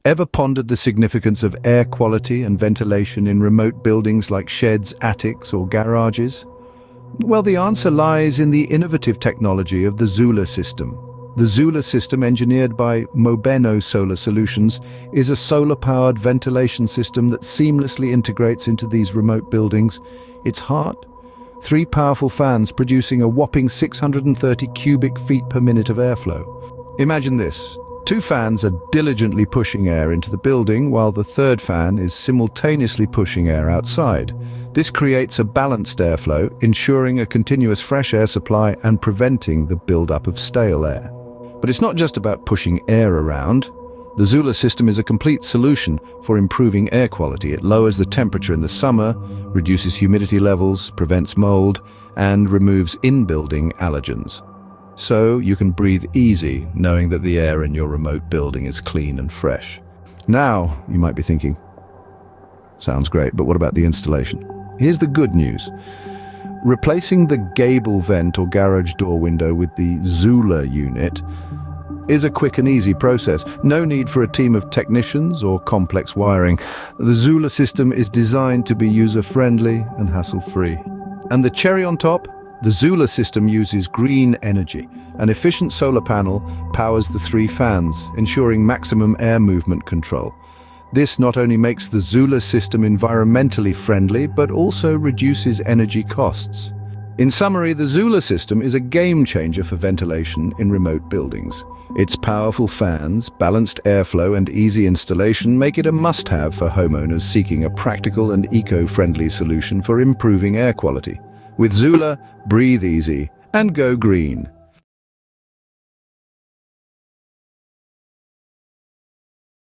Ever pondered the significance of air quality and ventilation in remote buildings like sheds, attics, or garages? Well, the answer lies in the innovative technology of the Zula system. The Zula system, engineered by Mobeno Solar Solutions, is a solar-powered ventilation system that seamlessly integrates into these remote buildings. Its heart? Three powerful fans producing a whopping 630 cubic feet per minute of airflow. Imagine this. Two fans are diligently pushing air into the building while the third fan is simultaneously pushing air outside. This creates a balanced airflow, ensuring a continuous fresh air supply and preventing the buildup of stale air. But it's not just about pushing air around. The Zula system is a complete solution for improving air quality. It lowers the temperature in the summer, reduces humidity levels, prevents mold, and removes in-building allergens. So you can breathe easy knowing that the air in your remote building is clean and fresh. Now, you might be thinking, sounds great, but what about the installation? Here's the good news. Replacing the gable vent or garage door window with the Zula unit is a quick and easy process. No need for a team of technicians or complex wiring. The Zula system is designed to be user-friendly and hassle-free. And the cherry on top? The Zula system uses green energy. An efficient solar panel powers the three fans, ensuring maximum air movement control. This not only makes the Zula system environmentally friendly, but also reduces energy costs. In summary, the Zula system is a game changer for ventilation in remote buildings. Its powerful fans, balanced airflow, and easy installation make it a must-have for homeowners seeking a practical and eco-friendly solution for improving air quality. With Zula, breathe easy and go green.